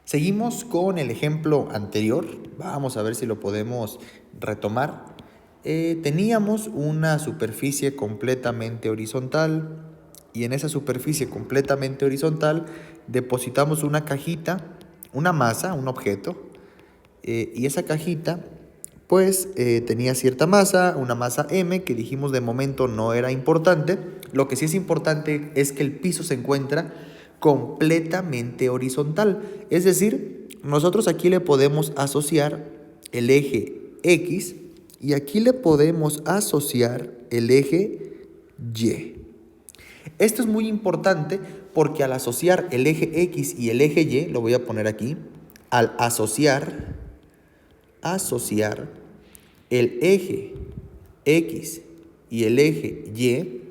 Seguimos con el ejemplo anterior. Vamos a ver si lo podemos retomar. Teníamos una superficie completamente horizontal y en esa superficie completamente horizontal depositamos una cajita, una masa, un objeto, y esa cajita pues tenía cierta masa, una masa M, que dijimos de momento no era importante. Lo que sí es importante es que el piso se encuentra completamente horizontal. Es decir, nosotros aquí le podemos asociar el eje X y aquí le podemos asociar el eje Y. Esto es muy importante porque al asociar el eje X y el eje Y, lo voy a poner aquí, al asociar el eje X y el eje Y,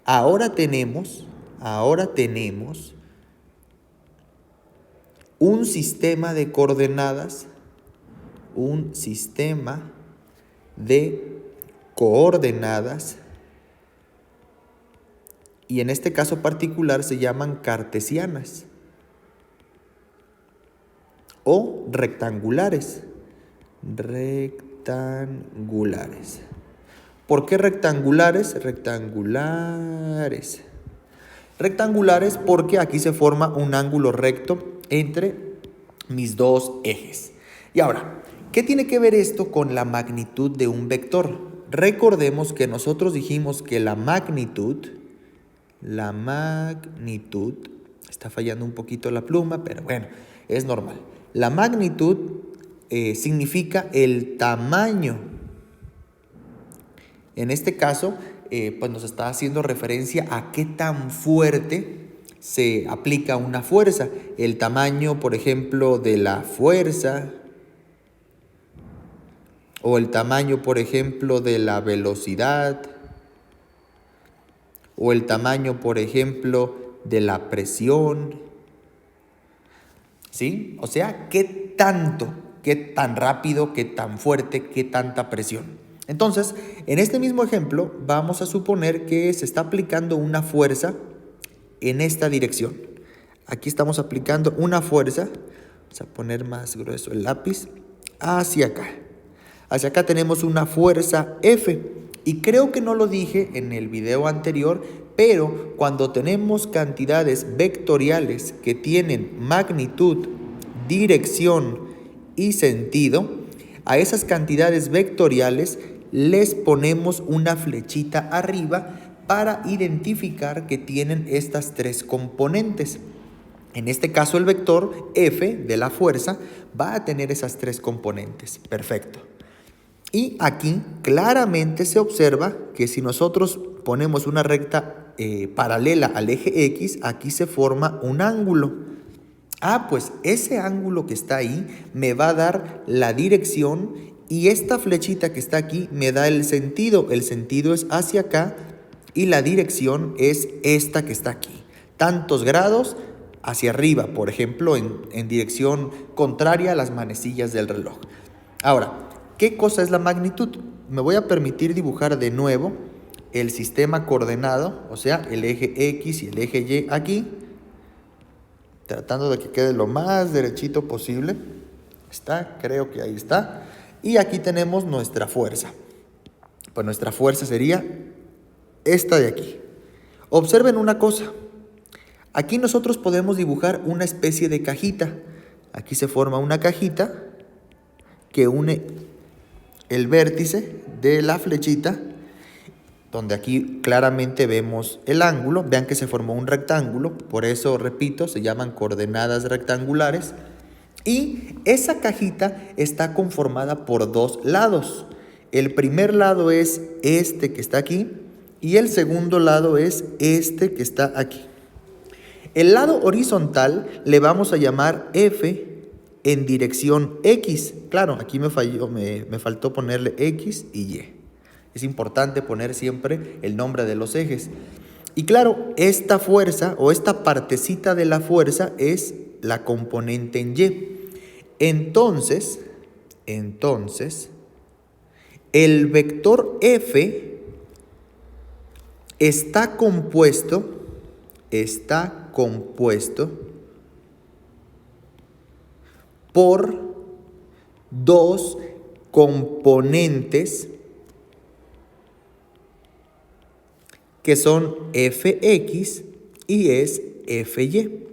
ahora tenemos un sistema de coordenadas, y en este caso particular se llaman cartesianas o rectangulares. ¿Por qué rectangulares? Rectangulares porque aquí se forma un ángulo recto entre mis dos ejes. Y ahora, ¿qué tiene que ver esto con la magnitud de un vector? Recordemos que nosotros dijimos que la magnitud, está fallando un poquito la pluma, pero bueno, es normal. La magnitud significa el tamaño. En este caso, pues nos está haciendo referencia a qué tan fuerte se aplica una fuerza. El tamaño, por ejemplo, de la fuerza, o el tamaño, por ejemplo, de la velocidad, o el tamaño, por ejemplo, de la presión. ¿Sí? O sea, qué tanto, qué tan rápido, qué tan fuerte, qué tanta presión. Entonces, en este mismo ejemplo, vamos a suponer que se está aplicando una fuerza en esta dirección. Aquí estamos aplicando una fuerza, vamos a poner más grueso el lápiz, hacia acá. Hacia acá tenemos una fuerza F. Y creo que no lo dije en el video anterior, pero cuando tenemos cantidades vectoriales que tienen magnitud, dirección y sentido, a esas cantidades vectoriales les ponemos una flechita arriba para identificar que tienen estas tres componentes. En este caso el vector F de la fuerza va a tener esas tres componentes. Perfecto. Y aquí claramente se observa que si nosotros ponemos una recta paralela al eje X, aquí se forma un ángulo. Pues ese ángulo que está ahí me va a dar la dirección y esta flechita que está aquí me da el sentido. El sentido es hacia acá y la dirección es esta que está aquí. Tantos grados hacia arriba, por ejemplo, en dirección contraria a las manecillas del reloj. Ahora, ¿qué cosa es la magnitud? Me voy a permitir dibujar de nuevo el sistema coordenado, o sea, el eje X y el eje Y aquí, tratando de que quede lo más derechito posible. Está, creo que ahí está. Y aquí tenemos nuestra fuerza. Pues nuestra fuerza sería esta de aquí. Observen una cosa. Aquí nosotros podemos dibujar una especie de cajita. Aquí se forma una cajita que une el vértice de la flechita, donde aquí claramente vemos el ángulo. Vean que se formó un rectángulo, por eso, repito, se llaman coordenadas rectangulares. Y esa cajita está conformada por dos lados. El primer lado es este que está aquí y el segundo lado es este que está aquí. El lado horizontal le vamos a llamar F en dirección X. Claro, aquí me faltó ponerle X y Y. Es importante poner siempre el nombre de los ejes. Y claro, esta fuerza o esta partecita de la fuerza es la componente en Y. Entonces, el vector F está compuesto por dos componentes que son fx y es fy.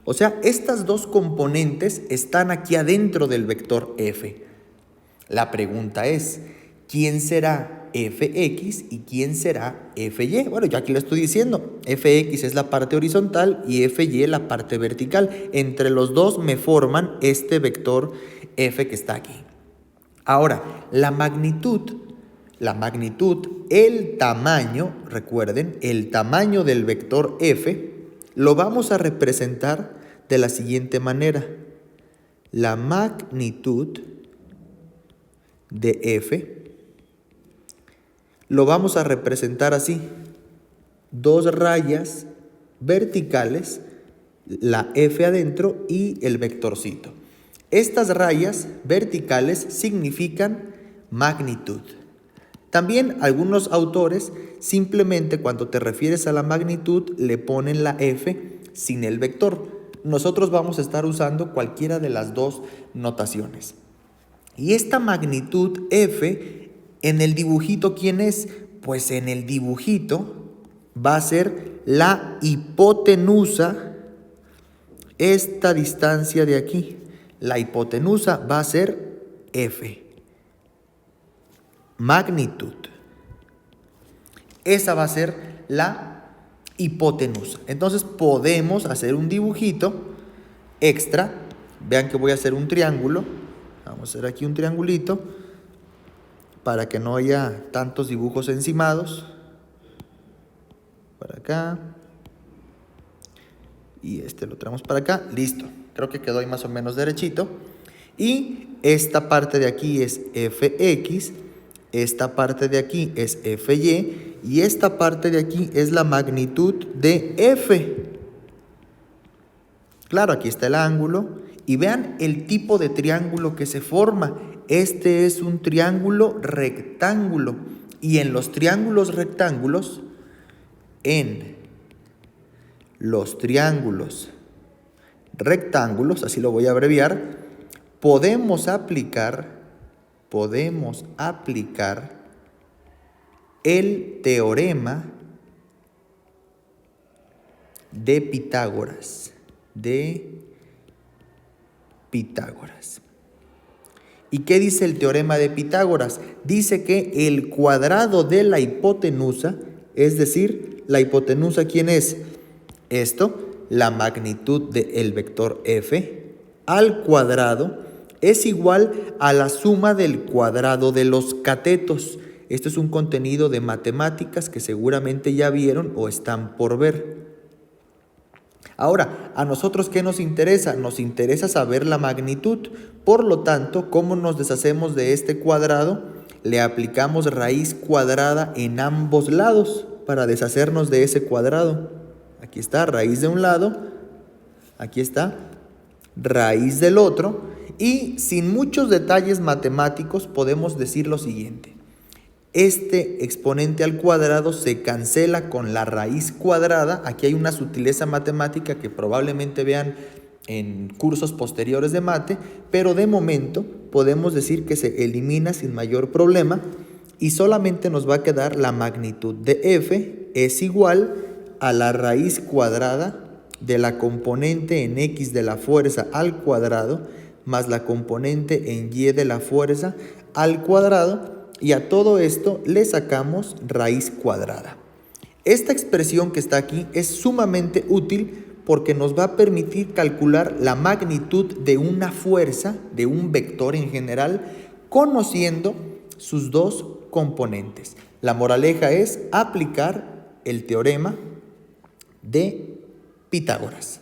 O sea, estas dos componentes están aquí adentro del vector f. La pregunta es, ¿quién será fx y quién será fy? Bueno, yo aquí lo estoy diciendo. Fx es la parte horizontal y fy la parte vertical. Entre los dos me forman este vector f que está aquí. Ahora, la magnitud, el tamaño, recuerden, el tamaño del vector f, lo vamos a representar de la siguiente manera. La magnitud de f lo vamos a representar así. Dos rayas verticales, la f adentro y el vectorcito. Estas rayas verticales significan magnitud. También algunos autores simplemente cuando te refieres a la magnitud le ponen la f sin el vector. Nosotros vamos a estar usando cualquiera de las dos notaciones. Y esta magnitud f, en el dibujito, ¿quién es? Pues en el dibujito va a ser la hipotenusa, esta distancia de aquí. La hipotenusa va a ser f. Magnitud. Esa va a ser la hipotenusa. Entonces podemos hacer un dibujito extra. Vean que voy a hacer un triángulo. Vamos a hacer aquí un triangulito para que no haya tantos dibujos encimados. Para acá. Y este lo traemos para acá. Listo. Creo que quedó ahí más o menos derechito. Y esta parte de aquí es fx. Esta parte de aquí es fy. Y esta parte de aquí es la magnitud de f. Claro, aquí está el ángulo. Y vean el tipo de triángulo que se forma. Este es un triángulo rectángulo. Y en los triángulos rectángulos, así lo voy a abreviar, podemos aplicar el teorema de Pitágoras. ¿Y qué dice el teorema de Pitágoras? Dice que el cuadrado de la hipotenusa, es decir, la hipotenusa, ¿quién es? Esto, la magnitud del vector f al cuadrado es igual a la suma del cuadrado de los catetos. Esto es un contenido de matemáticas que seguramente ya vieron o están por ver. Ahora, ¿a nosotros qué nos interesa? Nos interesa saber la magnitud. Por lo tanto, ¿cómo nos deshacemos de este cuadrado? Le aplicamos raíz cuadrada en ambos lados para deshacernos de ese cuadrado. Aquí está raíz de un lado, aquí está raíz del otro. Y sin muchos detalles matemáticos podemos decir lo siguiente. Este exponente al cuadrado se cancela con la raíz cuadrada. Aquí hay una sutileza matemática que probablemente vean en cursos posteriores de mate, pero de momento podemos decir que se elimina sin mayor problema y solamente nos va a quedar la magnitud de f es igual a la raíz cuadrada de la componente en x de la fuerza al cuadrado más la componente en y de la fuerza al cuadrado. Y a todo esto le sacamos raíz cuadrada. Esta expresión que está aquí es sumamente útil porque nos va a permitir calcular la magnitud de una fuerza, de un vector en general, conociendo sus dos componentes. La moraleja es aplicar el teorema de Pitágoras.